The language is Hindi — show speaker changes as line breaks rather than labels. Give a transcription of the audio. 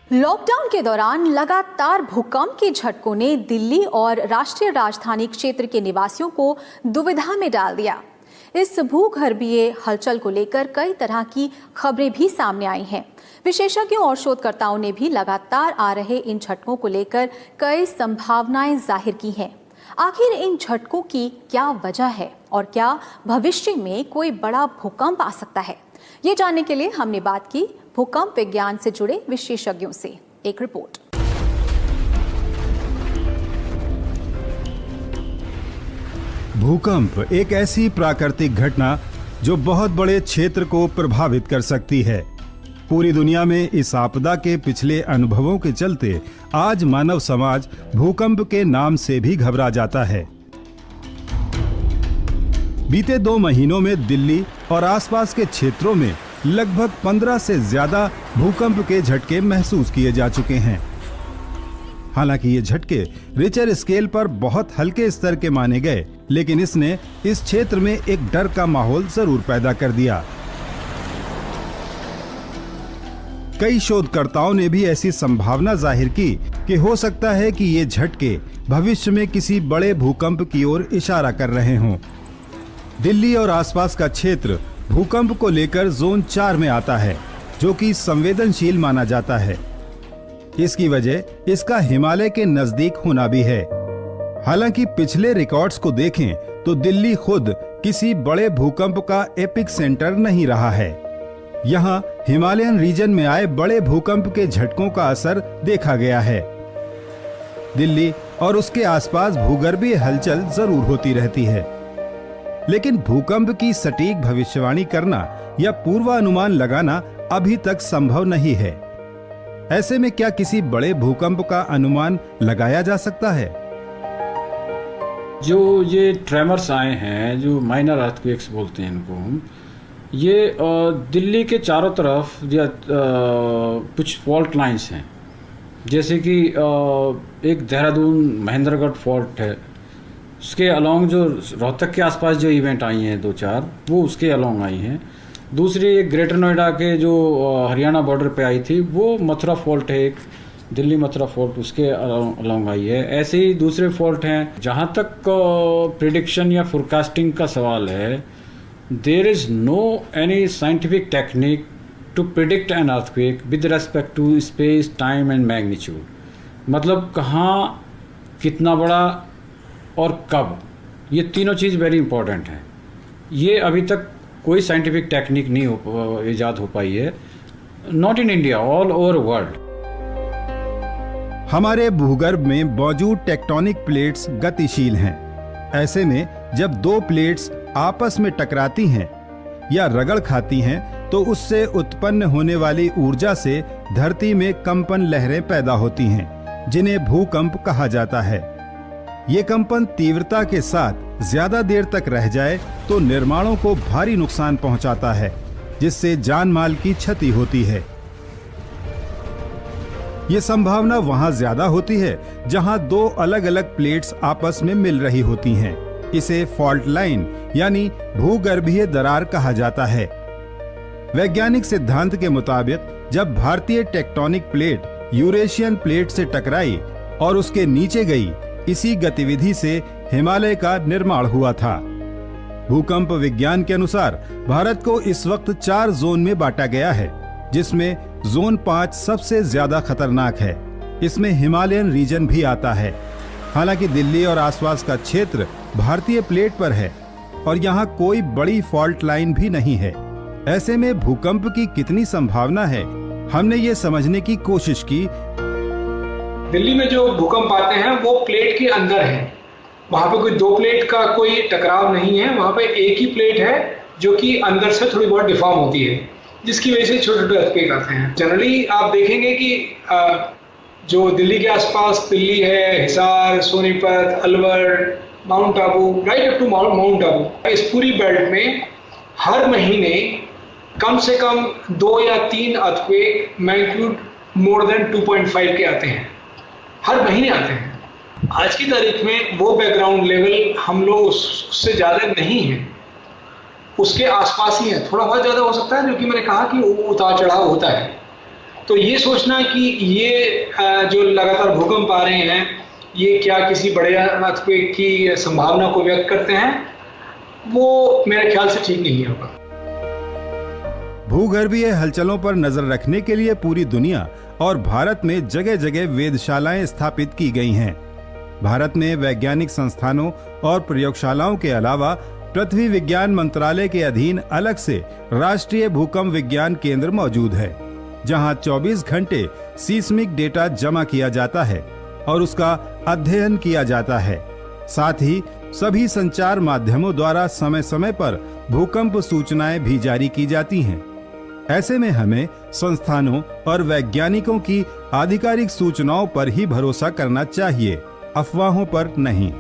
लॉकडाउन के दौरान लगातार भूकंप के झटकों ने दिल्ली और राष्ट्रीय राजधानी क्षेत्र के निवासियों को दुविधा में डाल दिया। इस भूगर्भीय हलचल को लेकर कई तरह की खबरें भी सामने आई हैं। विशेषज्ञों और शोधकर्ताओं ने भी लगातार आ रहे इन झटकों को लेकर कई संभावनाएं जाहिर की हैं। आखिर इन झटकों की क्या वजह है और क्या भविष्य में कोई बड़ा भूकंप आ सकता है, ये जानने के लिए हमने बात की भूकंप विज्ञान से जुड़े विशेषज्ञों से। एक रिपोर्ट।
भूकंप एक ऐसी प्राकृतिक घटना जो बहुत बड़े क्षेत्र को प्रभावित कर सकती है। पूरी दुनिया में इस आपदा के पिछले अनुभवों के चलते आज मानव समाज भूकंप के नाम से भी घबरा जाता है। बीते 2 महीनों में दिल्ली और आसपास के क्षेत्रों में लगभग 15 से ज्यादा भूकंप के झटके महसूस किए जा चुके हैं। हालांकि ये झटके रिचर स्केल पर बहुत हल्के स्तर के माने गए, लेकिन इसने इस क्षेत्र में एक डर का माहौल जरूर पैदा कर दिया। कई शोधकर्ताओं ने भी ऐसी संभावना जाहिर की कि हो सकता है कि ये झटके भविष्य में किसी बड़े भूकंप की ओर इशारा कर रहे हों। दिल्ली और आसपास का क्षेत्र भूकंप को लेकर जोन 4 में आता है, जो कि संवेदनशील माना जाता है। इसकी वजह इसका हिमालय के नजदीक होना भी है। हालांकि पिछले रिकॉर्ड्स को देखें तो दिल्ली खुद किसी बड़े भूकंप का एपिक सेंटर नहीं रहा है। यहाँ हिमालयन रीजन में आए बड़े भूकंप के झटकों का असर देखा गया है। दिल्ली और उसके आसपास भूगर्भीय हलचल जरूर होती रहती है, लेकिन भूकंप की सटीक भविष्यवाणी करना या पूर्वानुमान लगाना अभी तक संभव नहीं है। ऐसे में क्या किसी बड़े भूकंप का अनुमान लगाया जा सकता है?
जो ये ट्रेमर्स आए हैं, जो माइनर अर्थक्वेक्स बोलते हैं इनको हम, ये दिल्ली के चारों तरफ या कुछ फॉल्ट लाइंस हैं। जैसे कि एक देहरादून महेंद्रगढ़ फॉल्ट है, उसके अलोंग जो रोहतक के आसपास जो इवेंट आई हैं 2-4, वो उसके अलोंग आई हैं। दूसरी एक ग्रेटर नोएडा के जो हरियाणा बॉर्डर पे आई थी, वो मथुरा फॉल्ट है, एक दिल्ली मथुरा फॉल्ट, उसके अलोंग आई है। ऐसे ही दूसरे फॉल्ट हैं। जहाँ तक प्रिडिक्शन या फोरकास्टिंग का सवाल है, there is no any scientific technique to predict an earthquake with respect to space, time and magnitude. मतलब कहाँ, कितना बड़ा और कब, ये तीनों चीज़ वेरी इंपॉर्टेंट हैं। ये अभी तक कोई साइंटिफिक टेक्निक नहीं ईजाद हो पाई है, not in India, all over world.
हमारे भूगर्भ में मौजूद टेक्टोनिक प्लेट्स गतिशील हैं। ऐसे में जब 2 प्लेट्स आपस में टकराती हैं या रगड़ खाती हैं, तो उससे उत्पन्न होने वाली ऊर्जा से धरती में कंपन लहरें पैदा होती हैं, जिन्हें भूकंप कहा जाता है। ये कंपन तीव्रता के साथ ज्यादा देर तक रह जाए तो निर्माणों को भारी नुकसान पहुंचाता है, जिससे जान माल की क्षति होती है। ये संभावना वहां ज्यादा होती है जहां 2 अलग अलग प्लेट्स आपस में मिल रही होती हैं। इसे फॉल्ट लाइन यानी भूगर्भीय दरार कहा जाता है। वैज्ञानिक सिद्धांत के मुताबिक जब भारतीय टेक्टोनिक प्लेट यूरेशियन प्लेट से टकराई और उसके नीचे गई, इसी गतिविधि से हिमालय का निर्माण हुआ था। भूकंप विज्ञान के अनुसार भारत को इस वक्त 4 जोन में बांटा गया है, जिसमें जोन 5 सबसे ज्यादा खतरनाक है। इसमें हिमालयन रीजन भी आता है। हालांकि दिल्ली और आसपास का क्षेत्र भारतीय प्लेट पर है और यहाँ कोई बड़ी फॉल्ट लाइन भी नहीं है। ऐसे में भूकंप की कितनी संभावना है, हमने ये समझने की कोशिश की।
दिल्ली में जो भूकंप आते हैं वो प्लेट के अंदर है। वहां पे कोई 2 प्लेट का कोई टकराव नहीं है, वहां पे एक ही प्लेट है जो कि अंदर से थोड़ी बहुत डिफॉर्म होती है, जिसकी वजह से छोटे छोटे अर्थक्वेक आते हैं। जनरली आप देखेंगे कि जो दिल्ली के आसपास दिल्ली है, Hisar, Sonipat, Alwar, Mount Abu, right up to Mount Abu, इस पूरी बेल्ट में हर महीने कम से कम 2 या 3 अर्थक्वेक मैग्नीट्यूड मोर देन 2.5 के आते हैं, हर महीने आते हैं। आज की तारीख में वो बैकग्राउंड लेवल हम लोग उससे ज़्यादा नहीं है, उसके आसपास ही है। थोड़ा बहुत ज़्यादा हो सकता है, जो कि मैंने कहा कि उतार चढ़ाव होता है, तो ये सोचना कि ये जो लगातार भूकंप आ रहे हैं ये क्या किसी बड़े अर्थक्वेक की संभावना को व्यक्त करते हैं, वो मेरे ख्याल से ठीक नहीं होगा।
भूगर्भीय हलचलों पर नजर रखने के लिए पूरी दुनिया और भारत में जगह जगह वेधशालाएं स्थापित की गई हैं। भारत में वैज्ञानिक संस्थानों और प्रयोगशालाओं के अलावा पृथ्वी विज्ञान मंत्रालय के अधीन अलग से राष्ट्रीय भूकंप विज्ञान केंद्र मौजूद है, जहां 24 घंटे सीस्मिक डेटा जमा किया जाता है और उसका अध्ययन किया जाता है। साथ ही सभी संचार माध्यमों द्वारा समय समय पर भूकंप सूचनाएं भी जारी की जाती हैं। ऐसे में हमें संस्थानों और वैज्ञानिकों की आधिकारिक सूचनाओं पर ही भरोसा करना चाहिए, अफवाहों पर नहीं।